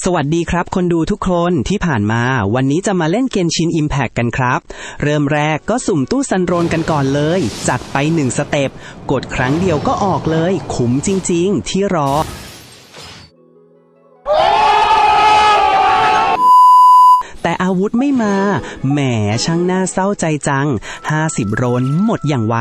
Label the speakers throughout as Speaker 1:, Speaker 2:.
Speaker 1: สวัสดีครับคนดูทุกคนที่ผ่านมาวันนี้จะมาเล่นเกนชิน Impact กันครับเริ่มแรกก็สุ่มตู้ซันโรนกันก่อนเลยจัดไป1สเต็ปกดครั้งเดียวก็ออกเลยคุ้มจริงๆที่รอแต่อาวุธไม่มาแหมช่างน่าเศร้าใจจัง50โรนหมดอย่างไว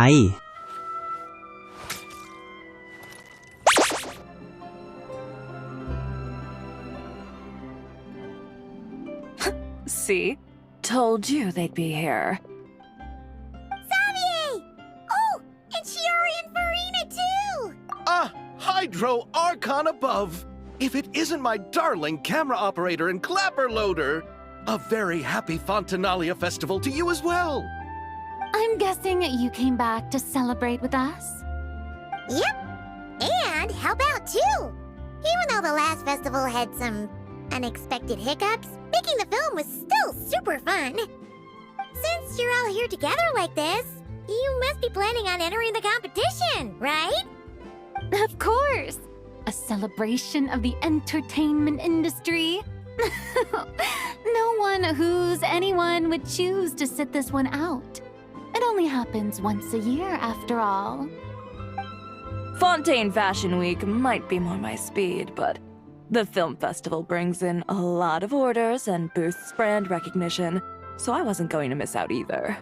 Speaker 2: See? Told you they'd be here.
Speaker 3: Xavier! Oh, and Shiori and Farina too!
Speaker 4: Hydro Archon above! If it isn't my darling camera operator and clapper loader! A very happy Fontinalia festival to you as well!
Speaker 5: I'm guessing you came back to celebrate with us?
Speaker 3: Yep, and help out too! Even though the last festival had some unexpected hiccups, making the film was still super fun. Since you're all here together like this, you must be planning on entering the competition, right?
Speaker 5: Of course! A celebration of the entertainment industry. No one who's anyone would choose to sit this one out. It only happens once a year after all.
Speaker 2: Fontaine Fashion Week might be more my speed, but the film festival brings in a lot of orders and boosts brand recognition, so I wasn't going to miss out either.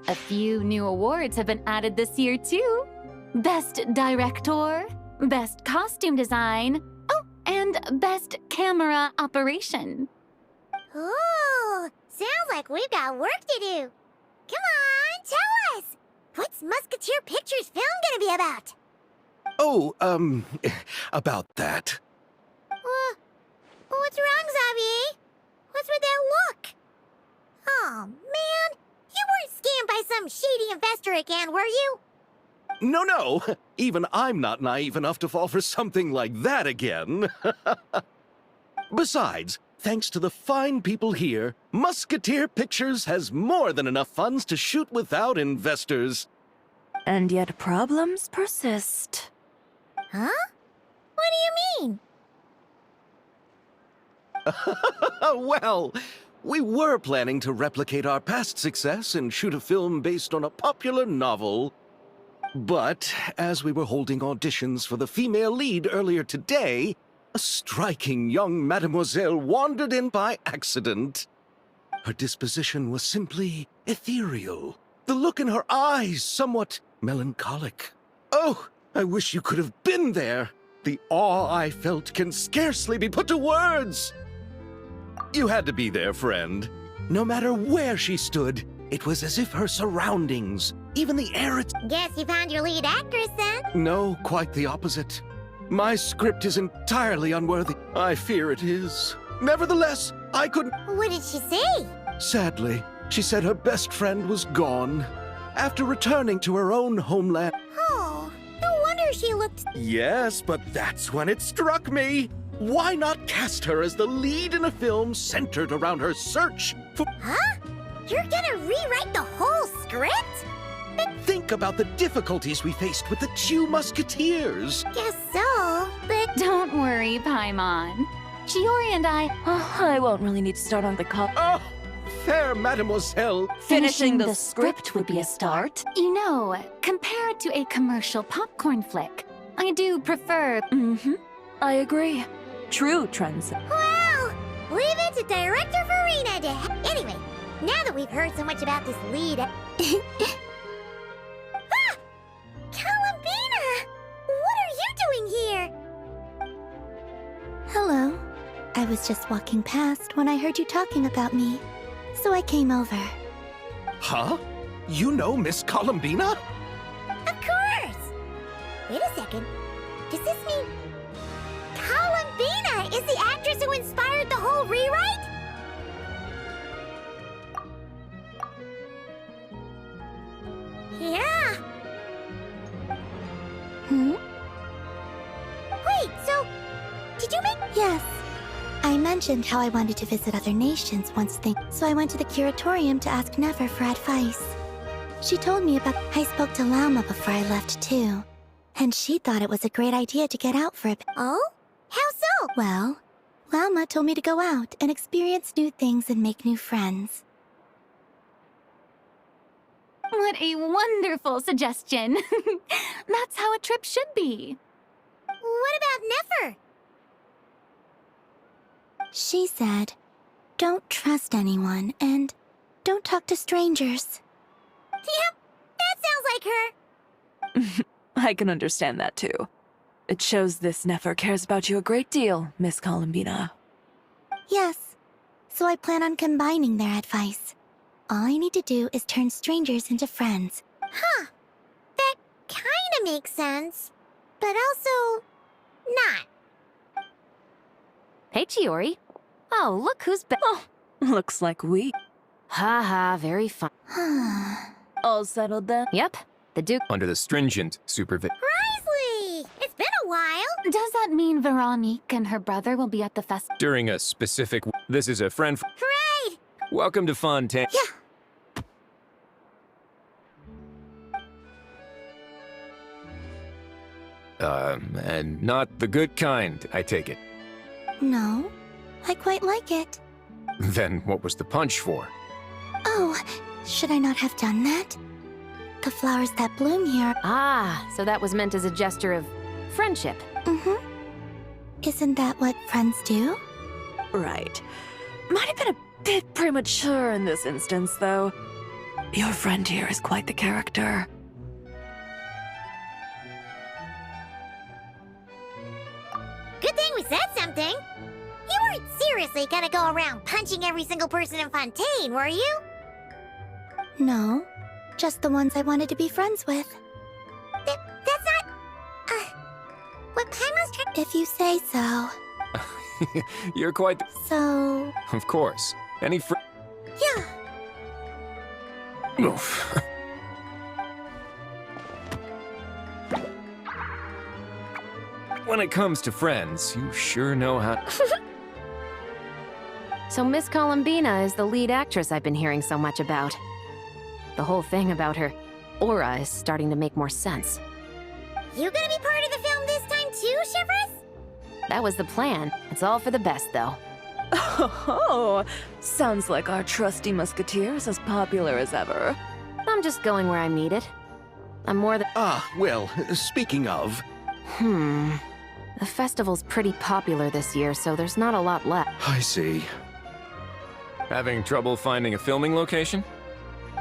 Speaker 5: A few new awards have been added this year too. Best Director, Best Costume Design, oh, and Best Camera Operation.
Speaker 3: Ooh, sounds like we've got work to do. Come on, tell us! What's Musketeer Pictures film gonna be about?
Speaker 4: Oh, about that.
Speaker 3: What's wrong, Xavier? What's with that look? Oh, man. You weren't scammed by some shady investor again, were you?
Speaker 4: No. Even I'm not naive enough to fall for something like that again. Besides, thanks to the fine people here, Musketeer Pictures has more than enough funds to shoot without investors.
Speaker 2: And yet problems persist.
Speaker 3: Huh? What do you mean?
Speaker 4: Well, we were planning to replicate our past success and shoot a film based on a popular novel. But as we were holding auditions for the female lead earlier today, a striking young mademoiselle wandered in by accident. Her disposition was simply ethereal. The look in her eyes somewhat melancholic. Oh, I wish you could have been there. The awe I felt can scarcely be put to words. You had to be there, friend. No matter where she stood, it was as if her surroundings, even the air
Speaker 3: Guess you found your lead actress then?
Speaker 4: No, quite the opposite. My script is entirely unworthy. I fear it is. Nevertheless, I couldn't...
Speaker 3: What did she say?
Speaker 4: Sadly, she said her best friend was gone. After returning to her own homeland...
Speaker 3: Oh, no wonder she looked...
Speaker 4: Yes, but that's when it struck me. Why not cast her as the lead in a film centered around her search for...
Speaker 3: Huh? You're gonna rewrite the whole script?
Speaker 4: Think about the difficulties we faced with the two musketeers.
Speaker 3: Guess so, but...
Speaker 5: Don't worry, Paimon. Shiori and
Speaker 2: I won't really need to start on the call.
Speaker 4: Oh, fair mademoiselle.
Speaker 2: Finishing the script would be a start.
Speaker 5: You know, compared to a commercial popcorn flick, I do prefer...
Speaker 2: I agree. True trends.
Speaker 3: Well, leave it to Director Farina to... Anyway, now that we've heard so much about this lead... Columbina! What are you doing here?
Speaker 6: Hello. I was just walking past when I heard you talking about me, so I came over.
Speaker 4: Huh? You know Miss Columbina?
Speaker 3: Of course! Wait a second. Does this mean... Columbina is the actress who inspired the whole rewrite? Yeah. Wait, so... Did you make...
Speaker 6: Yes. I mentioned how I wanted to visit other nations once so I went to the curatorium to ask Never for advice. She told me about. I spoke to Llama before I left too, and she thought it was a great idea to get out for a bit.
Speaker 3: Oh? How so?
Speaker 6: Well, Llama told me to go out and experience new things and make new friends.
Speaker 5: What a wonderful suggestion. That's how a trip should be.
Speaker 3: What about Nefer?
Speaker 6: She said, don't trust anyone and don't talk to strangers.
Speaker 3: Yep, that sounds like her.
Speaker 2: I can understand that too. It shows this Nefer cares about you a great deal, Miss Columbina.
Speaker 6: Yes, so I plan on combining their advice. All I need to do is turn strangers into friends.
Speaker 3: Huh. That kinda makes sense. But also... not.
Speaker 7: Hey, Chiori. Oh, look who's back.
Speaker 2: Oh, looks like we.
Speaker 7: Haha, very fun.
Speaker 2: All settled then?
Speaker 7: Yep, the Duke.
Speaker 8: Under the stringent supervision.
Speaker 3: Risley! It's been a while.
Speaker 5: Does that mean Veronique and her brother will be at the festival?
Speaker 8: During a specific. This is a friend.
Speaker 3: Hooray!
Speaker 8: Welcome to Fontaine.
Speaker 3: Yeah.
Speaker 8: And not the good kind, I take it.
Speaker 6: No, I quite like it.
Speaker 8: Then what was the punch for?
Speaker 6: Oh, should I not have done that? The flowers that bloom here.
Speaker 7: Ah, so that was meant as a gesture of friendship.
Speaker 6: Mm-hmm. Isn't that what friends do?
Speaker 2: Right. Might have been a bit premature in this instance, though. Your friend here is quite the character.
Speaker 3: Good thing we said something. You weren't seriously gonna go around punching every single person in Fontaine, were you?
Speaker 6: No, just the ones I wanted to be friends with.
Speaker 3: That's not... what Paimon's trying...
Speaker 6: If you say so.
Speaker 8: You're quite.
Speaker 6: So...
Speaker 8: Of course. Any
Speaker 3: Yeah.
Speaker 8: Oof. When it comes to friends, you sure know how.
Speaker 7: So Miss Columbina is the lead actress I've been hearing so much about. The whole thing about her aura is starting to make more sense.
Speaker 3: You gonna be part of the film this time too, Shivers?
Speaker 7: That was the plan. It's all for the best, though.
Speaker 2: Oh, sounds like our trusty musketeer is as popular as ever.
Speaker 7: I'm just going where I'm needed. I'm more than...
Speaker 4: Ah, well, speaking of...
Speaker 7: The festival's pretty popular this year, so there's not a lot left.
Speaker 4: I see.
Speaker 8: Having trouble finding a filming location?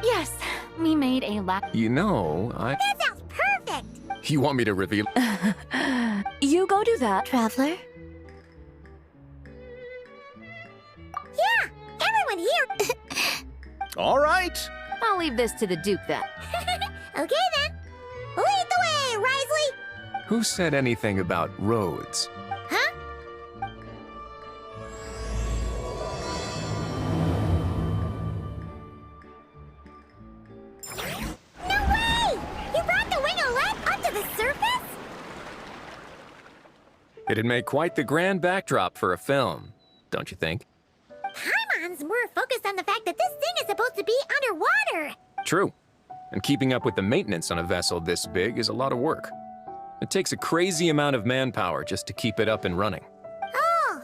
Speaker 5: Yes, we made a lap.
Speaker 8: You know,
Speaker 3: That sounds perfect!
Speaker 8: You want me to reveal?
Speaker 2: You go do that.
Speaker 6: Traveler?
Speaker 3: Yeah, everyone here...
Speaker 4: All right.
Speaker 7: I'll leave this to the Duke then.
Speaker 3: Okay then. Lead the way, Risley!
Speaker 8: Who said anything about roads?
Speaker 3: Huh? No way! You brought the winglet up to the surface?
Speaker 8: It'd make quite the grand backdrop for a film, don't you think?
Speaker 3: Paimon's more focused on the fact that this thing is supposed to be underwater.
Speaker 8: True. And keeping up with the maintenance on a vessel this big is a lot of work. It takes a crazy amount of manpower just to keep it up and running.
Speaker 3: Oh,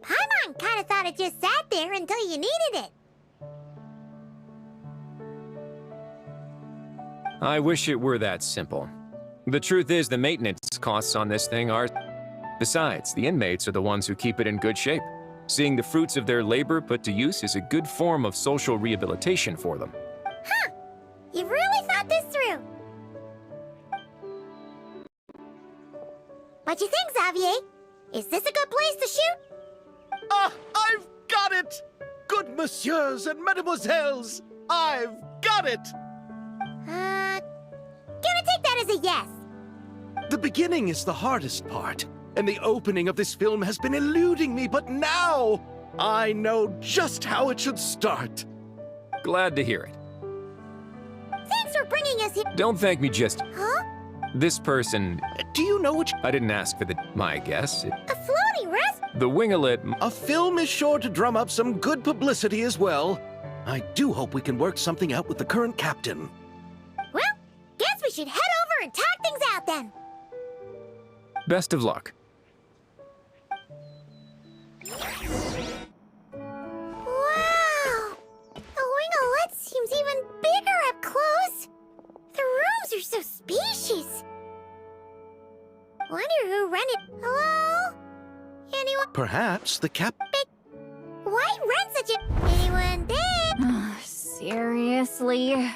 Speaker 3: Paimon kind of thought it just sat there until you needed it.
Speaker 8: I wish it were that simple. The truth is the maintenance costs on this thing are... Besides, the inmates are the ones who keep it in good shape. Seeing the fruits of their labor put to use is a good form of social rehabilitation for them.
Speaker 3: Huh, you've really thought this through. What you think, Xavier? Is this a good place to shoot?
Speaker 4: Ah, I've got it! Good messieurs and mesdemoiselles, I've got it!
Speaker 3: Gonna take that as a yes.
Speaker 4: The beginning is the hardest part, and the opening of this film has been eluding me, but now I know just how it should start.
Speaker 8: Glad to hear it.
Speaker 3: Thanks for bringing us here.
Speaker 8: Don't thank me just...
Speaker 3: Huh?
Speaker 8: This person...
Speaker 4: Do you know which...
Speaker 8: I didn't ask for the... My guess.
Speaker 3: A floating rest?
Speaker 8: The winglet...
Speaker 4: A film is sure to drum up some good publicity as well. I do hope we can work something out with the current captain.
Speaker 3: should head over and talk things out then.
Speaker 8: Best of luck.
Speaker 3: Wow! The wing-o-let seems even bigger up close. The rooms are so spacious. Wonder who ran it. Hello? Anyone?
Speaker 4: Perhaps the cap.
Speaker 3: Why run such a... Anyone there?
Speaker 5: Seriously?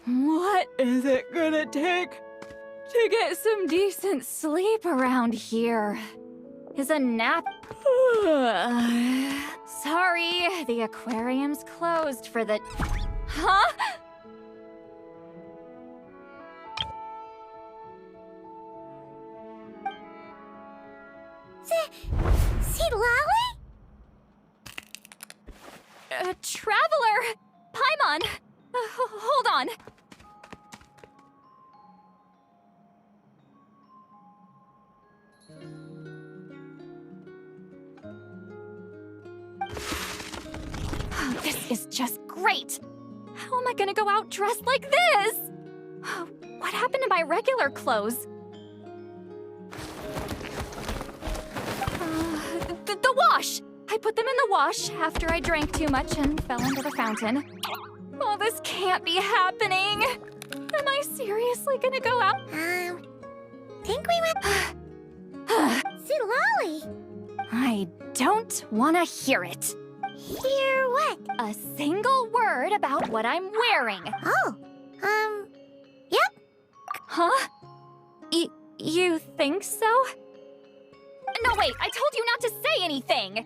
Speaker 2: What is it gonna take to get some decent sleep around here?
Speaker 5: Is a nap... Sorry, the aquarium's closed for the...
Speaker 2: Huh?
Speaker 3: Lolly?
Speaker 5: Traveler! Paimon! Hold on. This is just great! How am I gonna go out dressed like this? What happened to my regular clothes? The wash! I put them in the wash after I drank too much and fell into the fountain. Oh, this can't be happening! Am I seriously gonna go out?
Speaker 3: Think we went... Lolly!
Speaker 5: I don't wanna hear it.
Speaker 3: Hear what?
Speaker 5: A single word about what I'm wearing.
Speaker 3: Oh, yep.
Speaker 5: Huh? You think so? No, wait, I told you not to say anything!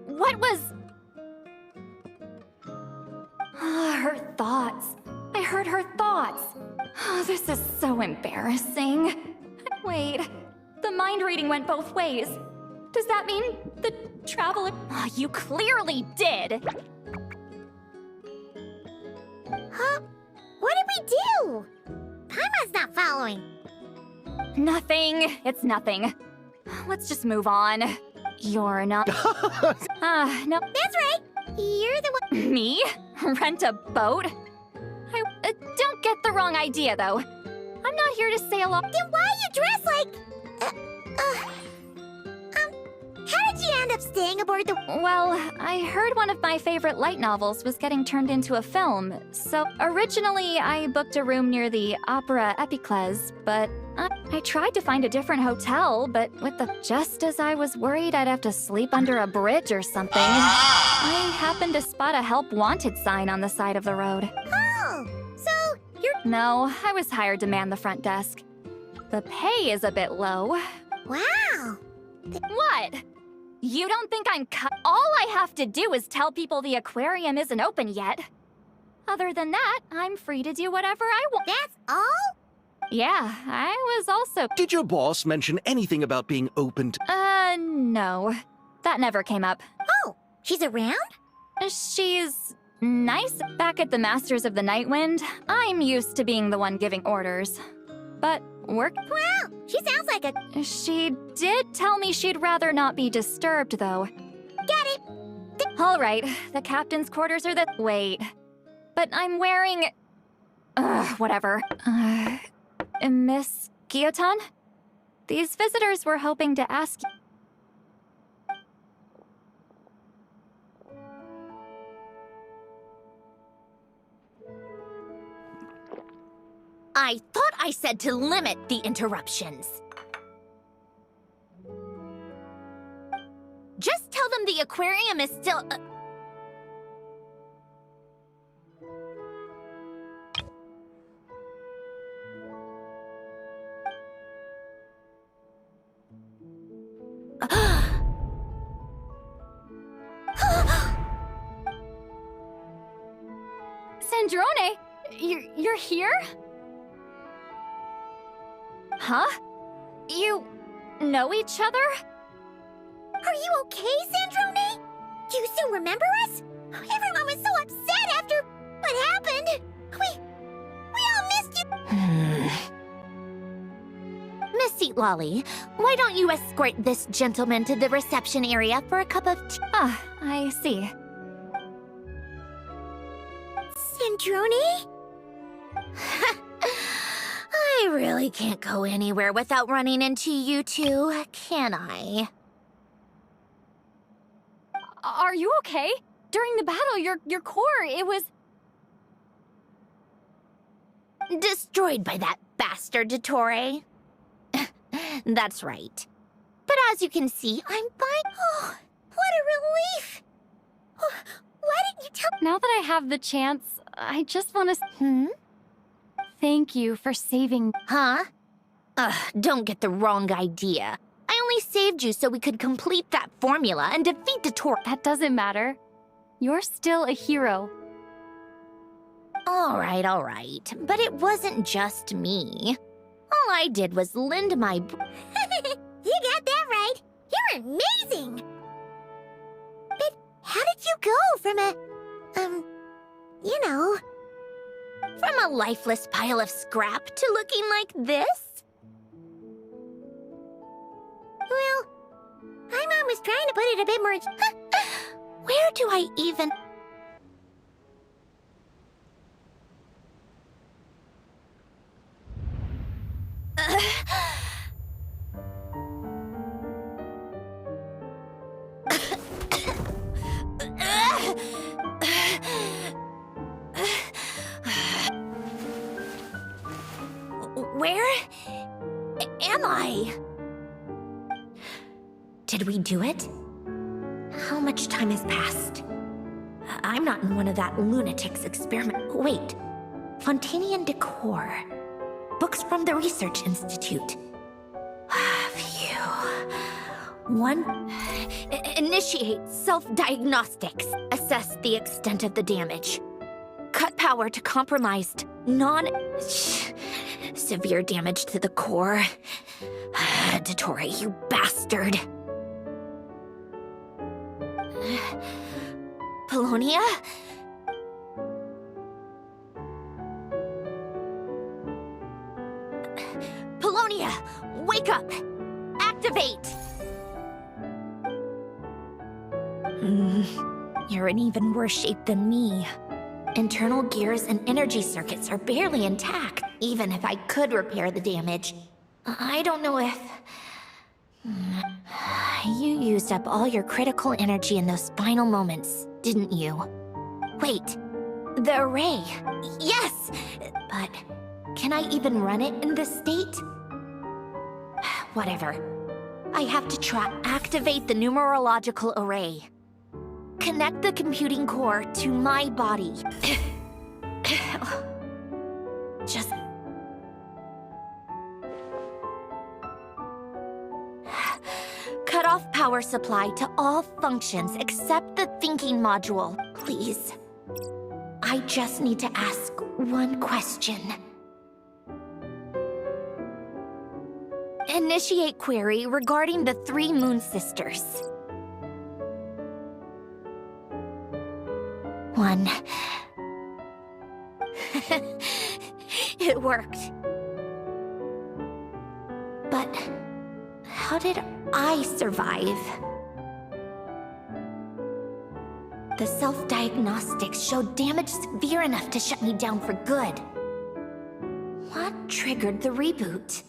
Speaker 5: What was... Her thoughts. I heard her thoughts. Oh, this is so embarrassing. Wait, the mind reading went both ways. Does that mean the traveler... Oh, you clearly did!
Speaker 3: Huh? What did we do? Paimon's not following.
Speaker 5: Nothing. It's nothing. Let's just move on. You're not... no.
Speaker 3: That's right. You're the one...
Speaker 5: Me? Rent a boat? Don't get the wrong idea, though. I'm not here to sail off...
Speaker 3: Then why you dress like... How did you end up staying aboard the...
Speaker 5: Well, I heard one of my favorite light novels was getting turned into a film, so originally I booked a room near the Opera Epicles, but I tried to find a different hotel, but just as I was worried I'd have to sleep under a bridge or something, I happened to spot a help wanted sign on the side of the road.
Speaker 3: Oh, so you're...
Speaker 5: No, I was hired to man the front desk. The pay is a bit low.
Speaker 3: Wow.
Speaker 5: What? You don't think I'm All I have to do is tell people the aquarium isn't open yet. Other than that, I'm free to do whatever I want.
Speaker 3: That's all?
Speaker 5: Yeah, I was also...
Speaker 4: Did your boss mention anything about being open to...
Speaker 5: No. That never came up.
Speaker 3: Oh, she's around?
Speaker 5: She's... nice. Back at the Masters of the Nightwind, I'm used to being the one giving orders. But work...
Speaker 3: Wow, she sounds like a...
Speaker 5: She did tell me she'd rather not be disturbed, though.
Speaker 3: Got it.
Speaker 5: All right, the captain's quarters are the... Wait. But I'm wearing... whatever. Miss Guillotin? These visitors were hoping to ask you...
Speaker 9: I thought I said to limit the interruptions. Just tell them the aquarium is still...
Speaker 5: Sandrone, you're here? Huh? You know each other?
Speaker 3: Are you okay, Sandrone? Do you still remember us? Everyone was so upset after what happened. We all missed you.
Speaker 9: Miss Seat Lolly, why don't you escort this gentleman to the reception area for a cup of tea?
Speaker 5: Ah, I see.
Speaker 3: Sandrone?
Speaker 9: I really can't go anywhere without running into you two, can I?
Speaker 5: Are you okay? During the battle, your core, it was...
Speaker 9: Destroyed by that bastard, Dottore. That's right. But as you can see, I'm fine. Oh, what a relief! Oh, why didn't you tell...
Speaker 5: Now that I have the chance, I just want to... Thank you for saving...
Speaker 9: Huh? Don't get the wrong idea. I only saved you so we could complete that formula and defeat Dottore.
Speaker 5: That doesn't matter. You're still a hero.
Speaker 9: All right. But it wasn't just me. All I did was lend my...
Speaker 3: You got that right. You're amazing. But how did you go from a...
Speaker 9: From a lifeless pile of scrap to looking like this?
Speaker 3: Well, my mom was trying to put it a bit more...
Speaker 9: Where do I even... Where am I? Did we do it? How much time has passed? I'm not in one of that lunatic's experiment. Wait. Fontanian decor. Books from the Research Institute. Phew. 1. Initiate self-diagnostics. Assess the extent of the damage. Cut power to compromised severe damage to the core. Dottore, you bastard. Polonia? Polonia, wake up! Activate! You're in even worse shape than me. Internal gears and energy circuits are barely intact, even if I could repair the damage. I don't know if... You used up all your critical energy in those final moments, didn't you? Wait, the array. Yes! But can I even run it in this state? Whatever. I have to activate the numerological array. Connect the computing core to my body. Just... Cut off power supply to all functions except the thinking module, please. I just need to ask one question. Initiate query regarding the 3 Moon Sisters. 1. It worked. But how did I survive? The self-diagnostics showed damage severe enough to shut me down for good. What triggered the reboot?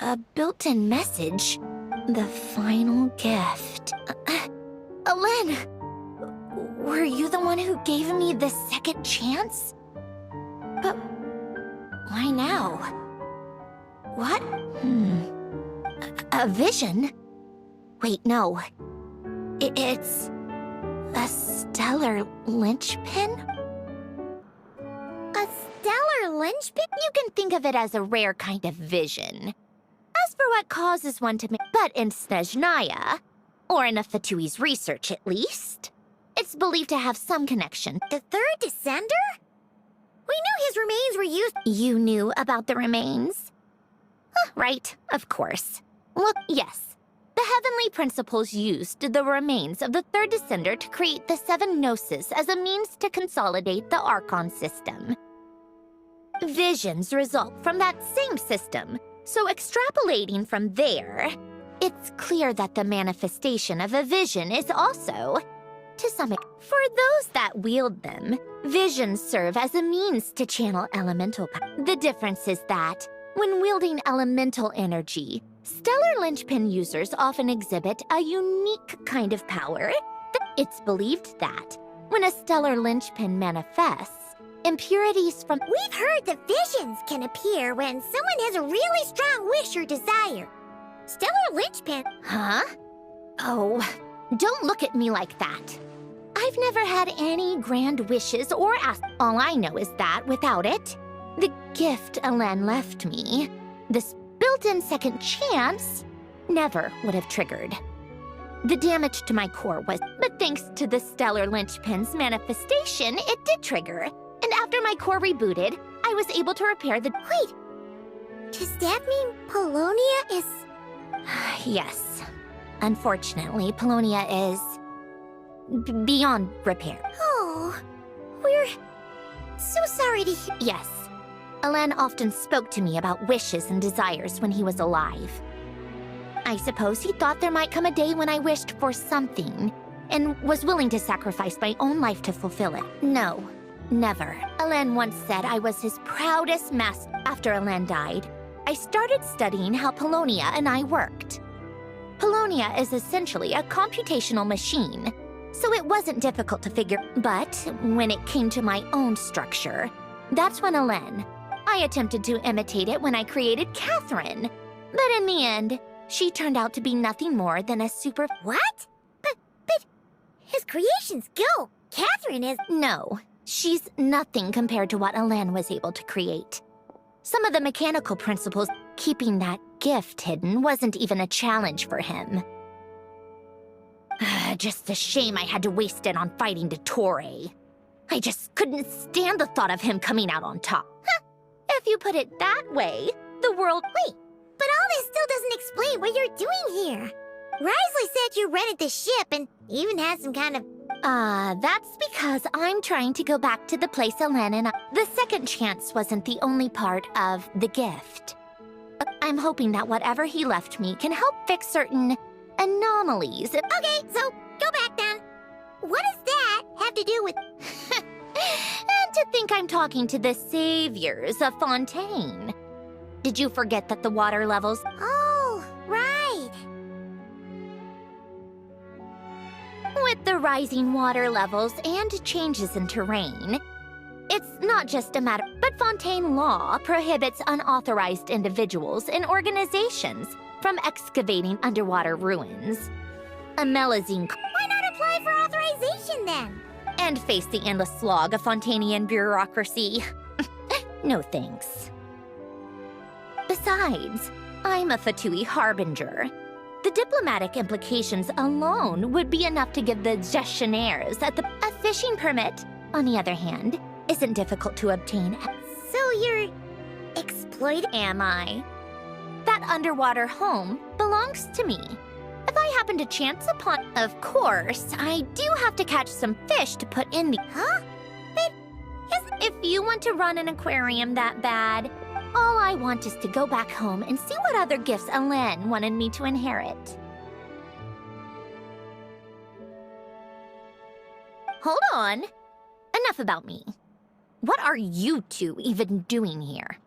Speaker 9: A built-in message? The final gift. Alen! Were you the one who gave me this second chance? But why now? What? A vision? Wait, no. It's... a stellar linchpin?
Speaker 3: A stellar linchpin?
Speaker 9: You can think of it as a rare kind of vision. As for what causes one to make... But in Snezhnaya, or in a Fatui's research at least, it's believed to have some connection.
Speaker 3: The 3rd Descender? We knew his remains were used...
Speaker 9: You knew about the remains? Right, of course. Look, yes. The Heavenly Principles used the remains of the 3rd Descender to create the 7 Gnosis as a means to consolidate the Archon system. Visions result from that same system, so extrapolating from there, it's clear that the manifestation of a vision is also To some extent, for those that wield them, visions serve as a means to channel elemental power. The difference is that, when wielding elemental energy, stellar linchpin users often exhibit a unique kind of power. It's believed that, when a stellar linchpin manifests, impurities from—
Speaker 3: We've heard that visions can appear when someone has a really strong wish or desire. Stellar linchpin.
Speaker 9: Huh? Oh, don't look at me like that. I've never had any grand wishes or asks. All I know is that without it, the gift Alen left me, this built-in second chance, never would have triggered. The damage to my core was— but thanks to the stellar linchpin's manifestation, it did trigger. And after my core rebooted, I was able to repair the—
Speaker 3: Wait, does that mean Polonia is—
Speaker 9: Yes. Unfortunately, Polonia is beyond repair.
Speaker 3: Oh, we're so sorry to hear—
Speaker 9: Yes. Alen often spoke to me about wishes and desires when he was alive. I suppose he thought there might come a day when I wished for something and was willing to sacrifice my own life to fulfill it. No, never. Alen once said I was his proudest master. After Alen died, I started studying how Polonia and I worked. Polonia is essentially a computational machine, so it wasn't difficult to figure. But when it came to my own structure, that's when I attempted to imitate it when I created Catherine. But in the end, she turned out to be nothing more than a super—
Speaker 3: What? But his creations go. Catherine is—
Speaker 9: No, she's nothing compared to what Alen was able to create. Some of the mechanical principles, keeping that gift hidden, wasn't even a challenge for him. Just a shame I had to waste it on fighting Dottore. I just couldn't stand the thought of him coming out on top. If you put it that way, the world—
Speaker 3: Wait, but all this still doesn't explain what you're doing here. Risley said you rented the ship and even had some kind of—
Speaker 9: That's because I'm trying to go back to the place Alen and I— The second chance wasn't the only part of the gift. I'm hoping that whatever he left me can help fix certain anomalies.
Speaker 3: Okay, so go back then. What does that have to do with—
Speaker 9: And to think I'm talking to the saviors of Fontaine. Did you forget that the water levels—
Speaker 3: Oh, right.
Speaker 9: With the rising water levels and changes in terrain, it's not just a matter— But Fontaine law prohibits unauthorized individuals and organizations from excavating underwater ruins. A Melazine—
Speaker 3: Why not apply for authorization then?
Speaker 9: And face the endless slog of Fontainian bureaucracy. No thanks. Besides, I'm a Fatui harbinger. The diplomatic implications alone would be enough to give the gestionnaires at the— A fishing permit, on the other hand, isn't difficult to obtain.
Speaker 3: So you're exploited?
Speaker 9: Am I? That underwater home belongs to me. If I happen to chance upon— Of course, I do have to catch some fish to put in the—
Speaker 3: Huh? But
Speaker 9: If you want to run an aquarium that bad, all I want is to go back home and see what other gifts Alen wanted me to inherit. Hold on. Enough about me. What are you two even doing here?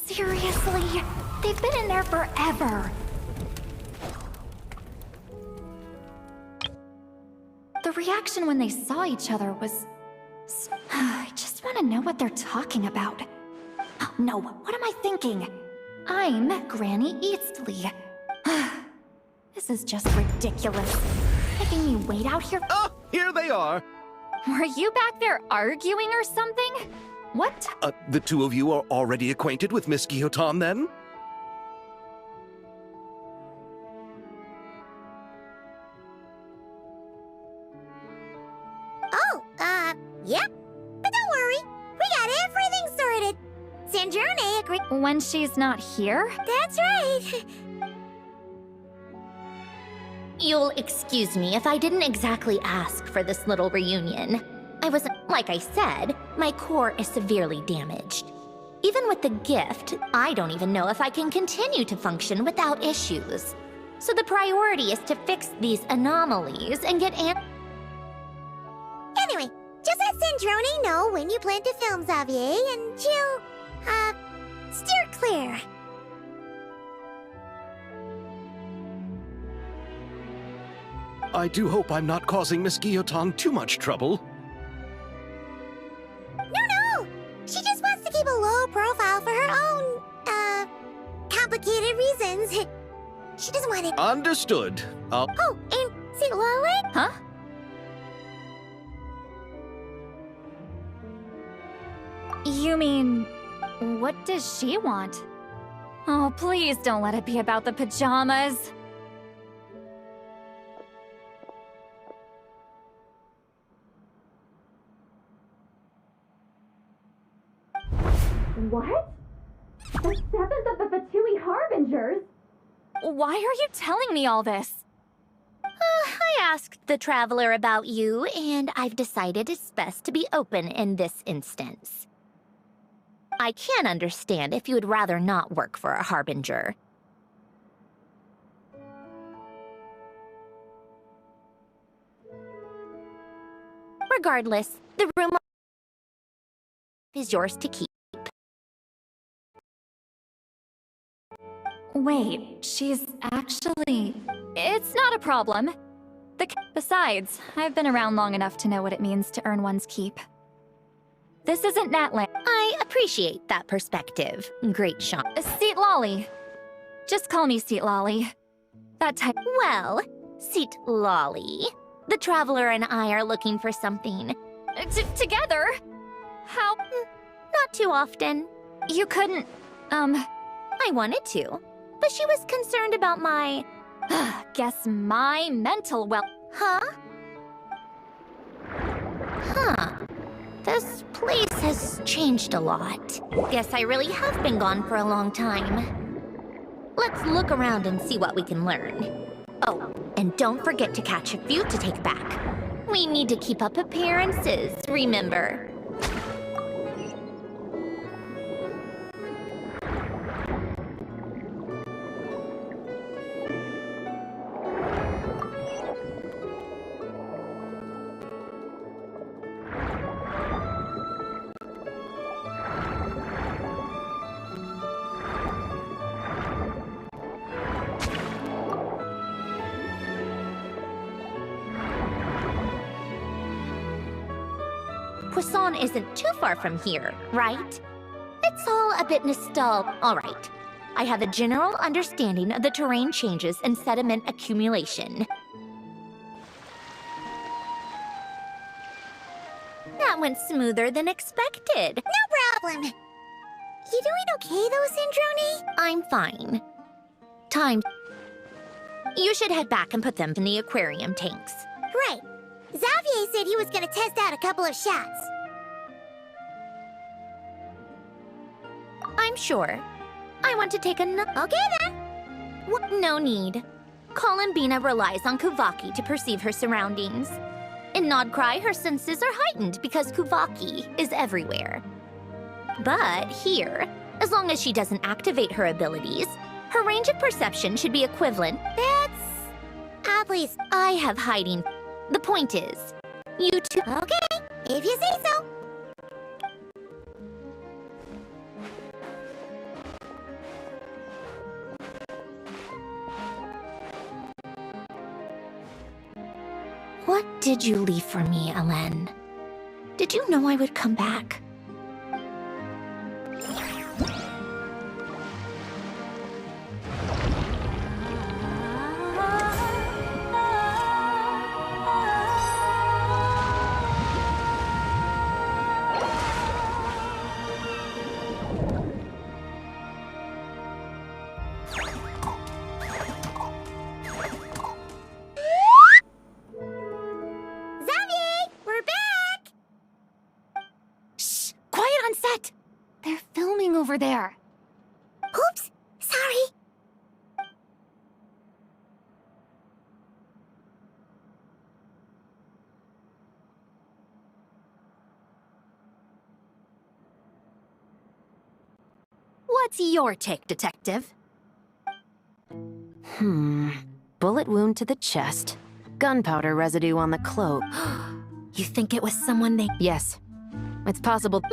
Speaker 5: Seriously? They've been in there forever. The reaction when they saw each other was— I just want to know what they're talking about. Oh, no, what am I thinking? I'm Granny Eastley. This is just ridiculous. Making me wait out here—
Speaker 4: Oh, here they are.
Speaker 5: Were you back there arguing or something? What?
Speaker 4: The two of you are already acquainted with Miss Guillotin, then?
Speaker 3: Oh, yep. But don't worry, we got everything sorted. Sanjurne agreed—
Speaker 5: When she's not here?
Speaker 3: That's right.
Speaker 9: You'll excuse me if I didn't exactly ask for this little reunion. I wasn't. Like I said, my core is severely damaged. Even with the gift, I don't even know if I can continue to function without issues. So the priority is to fix these anomalies and get
Speaker 3: Anyway, just let Sandrone know when you plan to film Xavier, and she'll, steer clear.
Speaker 4: I do hope I'm not causing Miss Guillotine too much trouble.
Speaker 3: No! She just wants to keep a low profile for her own, complicated reasons. She doesn't want it.
Speaker 4: Understood.
Speaker 3: Oh, and see, Lolly?
Speaker 5: Huh? You mean, what does she want? Oh, please don't let it be about the pajamas. What? The seventh of the Fatui Harbingers? Why are you telling me all this?
Speaker 9: I asked the Traveler about you, and I've decided it's best to be open in this instance. I can understand if you would rather not work for a Harbinger. Regardless, the room is yours to keep.
Speaker 5: Wait, she's actually... It's not a problem. Besides, I've been around long enough to know what it means to earn one's keep. This isn't Natland.
Speaker 9: I appreciate that perspective. Great shot.
Speaker 5: Seat Lolly. Just call me Seat Lolly. That type...
Speaker 9: Well, Seat Lolly, the Traveler and I are looking for something.
Speaker 5: Together? How...
Speaker 9: Not too often.
Speaker 5: You couldn't...
Speaker 9: I wanted to, but she was concerned about my...
Speaker 5: Guess my mental well...
Speaker 9: Huh? This place has changed a lot. Guess I really have been gone for a long time. Let's look around and see what we can learn. Oh, and don't forget to catch a few to take back. We need to keep up appearances, remember. Poisson isn't too far from here, right? It's all a bit nostalgic. All right. I have a general understanding of the terrain changes and sediment accumulation. That went smoother than expected.
Speaker 3: No problem. You doing okay though, Sandrone?
Speaker 9: I'm fine. Time. You should head back and put them in the aquarium tanks.
Speaker 3: Right. Xavier said he was gonna test out a couple of shots.
Speaker 9: I'm sure. I want to take a
Speaker 3: Okay then.
Speaker 9: No need. Columbina relies on Kuvaki to perceive her surroundings. In Nodcry, her senses are heightened because Kuvaki is everywhere. But here, as long as she doesn't activate her abilities, her range of perception should be equivalent.
Speaker 3: That's... please.
Speaker 9: I have hiding. The point is, you two...
Speaker 3: Okay, if you say so.
Speaker 9: What did you leave for me, Alen? Did you know I would come back?
Speaker 5: Over there.
Speaker 3: Oops, sorry.
Speaker 7: What's your take, detective? Bullet wound to the chest. Gunpowder residue on the cloak.
Speaker 9: You think it was someone they...
Speaker 7: Yes. It's possible.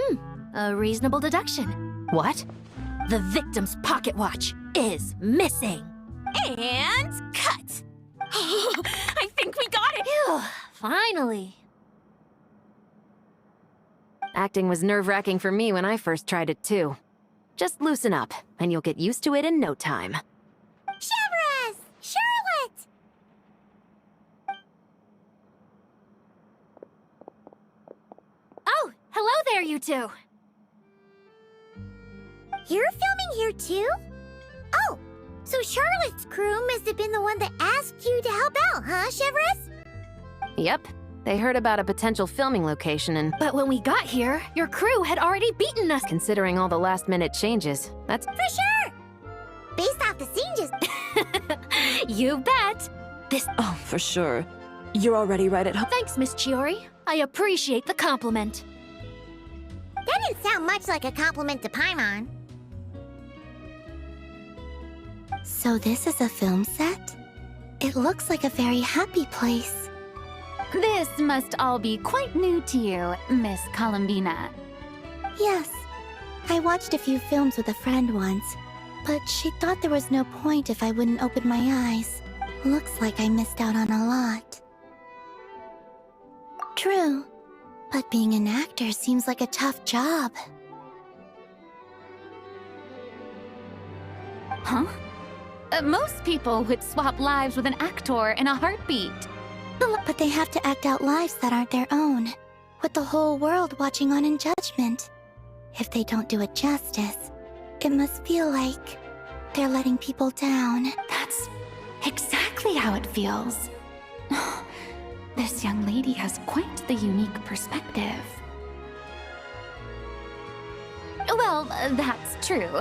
Speaker 9: A reasonable deduction.
Speaker 7: What?
Speaker 9: The victim's pocket watch is missing. And cut! I think we got it! Phew, finally.
Speaker 7: Acting was nerve-wracking for me when I first tried it too. Just loosen up, and you'll get used to it in no time.
Speaker 3: Severus! Charlotte!
Speaker 9: Oh, hello there, you two.
Speaker 3: You're filming here too? Oh, so Charlotte's crew must have been the one that asked you to help out, huh, Severus?
Speaker 7: Yep. They heard about a potential filming location and...
Speaker 9: But when we got here, your crew had already beaten us.
Speaker 7: Considering all the last-minute changes, that's...
Speaker 3: For sure! Based off the changes.
Speaker 9: You bet!
Speaker 2: Oh, for sure. You're already right at home.
Speaker 9: Thanks, Miss Chiori. I appreciate the compliment.
Speaker 3: That didn't sound much like a compliment to Paimon.
Speaker 6: So this is a film set? It looks like a very happy place.
Speaker 5: This must all be quite new to you, Miss Columbina.
Speaker 6: Yes. I watched a few films with a friend once, but she thought there was no point if I wouldn't open my eyes. Looks like I missed out on a lot. True, but being an actor seems like a tough job.
Speaker 5: Huh? Most people would swap lives with an actor in a heartbeat.
Speaker 6: But they have to act out lives that aren't their own, with the whole world watching on in judgment. If they don't do it justice, it must feel like they're letting people down.
Speaker 5: That's exactly how it feels. This young lady has quite the unique perspective. Well, that's true.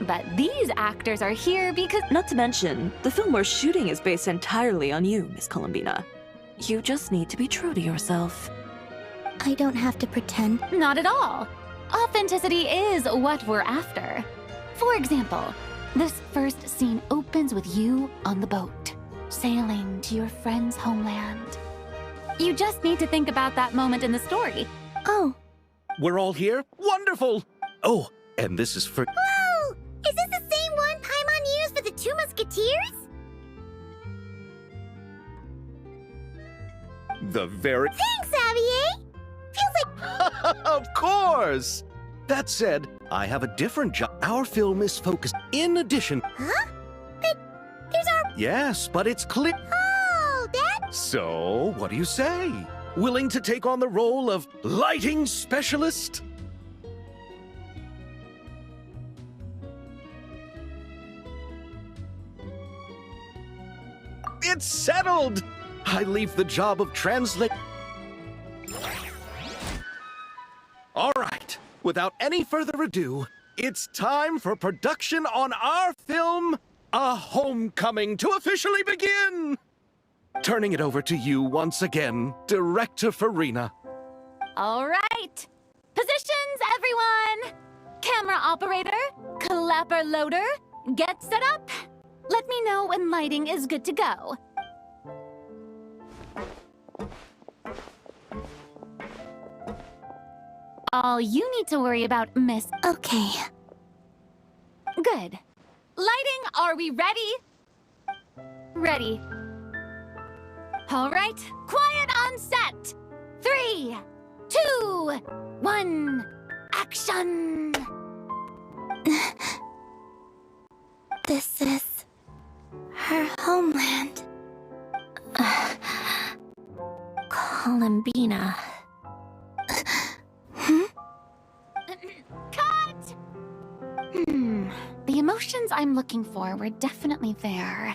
Speaker 5: But these actors are here because...
Speaker 2: Not to mention, the film we're shooting is based entirely on you, Miss Columbina. You just need to be true to yourself.
Speaker 6: I don't have to pretend.
Speaker 5: Not at all. Authenticity is what we're after. For example, this first scene opens with you on the boat, sailing to your friend's homeland. You just need to think about that moment in the story.
Speaker 6: Oh.
Speaker 4: We're all here? Wonderful! Oh, and this is for...
Speaker 3: Whoa! Is this the same one Paimon used for the Two Musketeers?
Speaker 4: The very...
Speaker 3: Thanks, Xavier! Feels like...
Speaker 4: Of course! That said, I have a different job. Our film is focused in addition...
Speaker 3: Huh? There's our...
Speaker 4: Yes, but it's clear...
Speaker 3: Oh, that...
Speaker 4: So, what do you say? Willing to take on the role of lighting specialist? It's settled! I leave the job of translate... All right, without any further ado, it's time for production on our film, A Homecoming, to officially begin! Turning it over to you once again, Director Farina.
Speaker 5: All right. Positions, everyone. Camera operator, clapper loader, get set up. Let me know when lighting is good to go. All you need to worry about, Miss...
Speaker 6: Okay.
Speaker 5: Good. Lighting, are we ready? Ready. All right, quiet on set. 3, 2, 1, action!
Speaker 6: This is... her homeland.
Speaker 9: Columbina.
Speaker 5: Cut! The emotions I'm looking for were definitely there.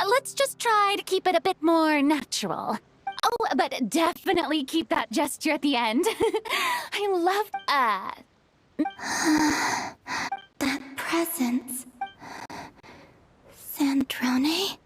Speaker 5: Let's just try to keep it a bit more natural. Oh, but definitely keep that gesture at the end. I love...
Speaker 6: That presence... Sandrone?